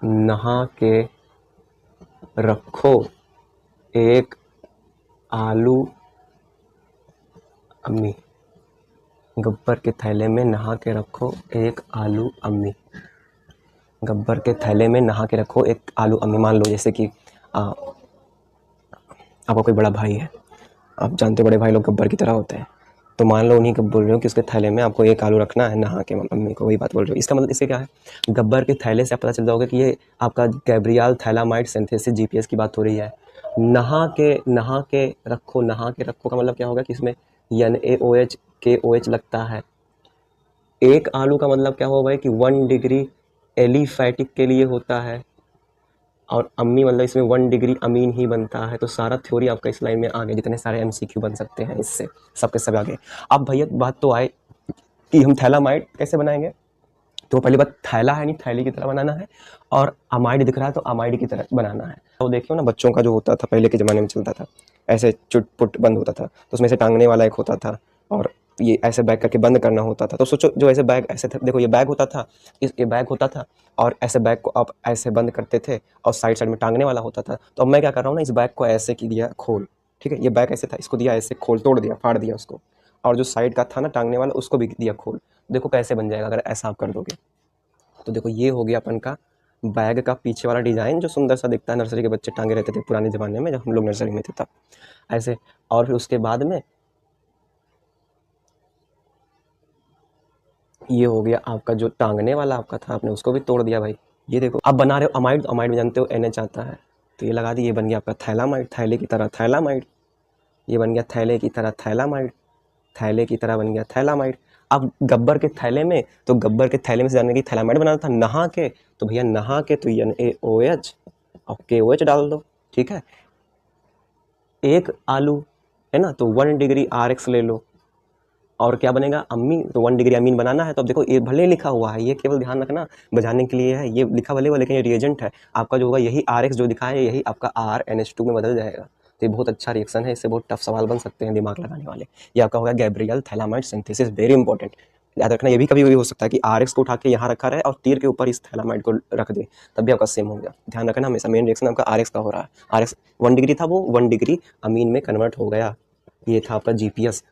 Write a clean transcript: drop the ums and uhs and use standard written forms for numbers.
नहा के रखो एक आलू अम्मी। गब्बर के थैले में नहा के रखो एक आलू अम्मी। गब्बर के थैले में नहा के रखो एक आलू अम्मी। मान लो जैसे कि आपका कोई बड़ा भाई है, आप जानते हो बड़े भाई लोग गब्बर की तरह होते हैं, तो मान लो उन्हीं को बोल रहे हो कि उसके थैले में आपको एक आलू रखना है नहा के, मम्मी को वही बात बोल रहे हो। इसका मतलब इससे क्या है, गब्बर के थैले से आप पता चल जाओगे कि ये आपका गैब्रियल थैलामाइड सिंथेसिस जीपीएस की बात हो रही है। नहा के रखो, नहा के रखो का मतलब क्या होगा कि इसमें NaOH KOH लगता है। एक आलू का मतलब क्या होगा कि 1 डिग्री एलिफैटिक के लिए होता है, और अम्मी मतलब इसमें 1 डिग्री अमीन ही बनता है। तो सारा थ्योरी आपका इस लाइन में आ गया, जितने सारे MCQ बन सकते हैं इससे सबके सब आगे। अब भैया बात तो आए कि हम थैलामाइड कैसे बनाएंगे। तो पहली बात, थैला है नहीं, थैली की तरह बनाना है, और अमाइड दिख रहा है तो अमाइड की तरह बनाना है। तो देखियो ना, बच्चों का जो होता था पहले के ज़माने में चलता था, ऐसे चुटपुट बंद होता था, तो उसमें से टांगने वाला एक होता था, और ये ऐसे बैग करके बंद करना होता था। तो सोचो, जो ऐसे बैग ऐसे थे, देखो ये बैग होता था, ये बैग होता था, और ऐसे बैग को आप ऐसे बंद करते थे, और साइड साइड में टांगने वाला होता था। तो अब मैं क्या कर रहा हूँ ना, इस बैग को ऐसे की दिया खोल, ठीक है, ये बैग ऐसे था, इसको दिया ऐसे खोल, तोड़ दिया, फाड़ दिया उसको, और जो साइड का था ना टांगने वाला, उसको भी दिया खोल। देखो कैसे बन जाएगा अगर ऐसा आप कर दोगे। तो देखो ये हो गया अपन का बैग का पीछे वाला डिज़ाइन, जो सुंदर सा दिखता है, नर्सरी के बच्चे टांगे रहते थे पुराने ज़माने में जब हम लोग नर्सरी में थे तब ऐसे। और फिर उसके बाद में ये हो गया आपका जो टांगने वाला आपका था, आपने उसको भी तोड़ दिया भाई। ये देखो अब बना रहे हो अमाइड, अमाइड में जानते हो NH आता है, तो ये लगा दी, ये बन गया आपका थैलामाइड, थैले की तरह थैलामाइड। ये बन गया थैले की तरह थैलामाइड, थैले की तरह बन गया थैलामाइड। अब गब्बर के थैले में, तो गब्बर के थैले में से जानने की थैलामाइड बनाना था। नहा के, तो भैया नहा के तो NaOH और KOH डाल दो, ठीक है। एक आलू है ना, तो 1 डिग्री RX ले लो, और क्या बनेगा अम्मी, तो 1 डिग्री अमीन बनाना है। तो अब देखो ये भले लिखा हुआ है, ये केवल ध्यान रखना बजाने के लिए है, ये लिखा भले हुआ लेकिन ये रिएजेंट है आपका जो होगा, यही RX जो दिखा है यही आपका RNH2 में बदल जाएगा। तो ये बहुत अच्छा रिएक्शन है, इससे बहुत टफ सवाल बन सकते हैं दिमाग लगाने वाले। ये आपका होगा Gabriel phthalimide synthesis, very important. याद रखना, ये भी कभी कभी हो सकता है कि RX को उठा के यहाँ रखा रहे और तीर के ऊपर इस थैलामाइड को रख दे, तब भी आपका सेम हो गया। ध्यान रखना हमेशा मेन रिएक्शन आपका RX का हो रहा है। RX 1 डिग्री था, वो 1 डिग्री अमीन में कन्वर्ट हो गया। ये था आपका GPS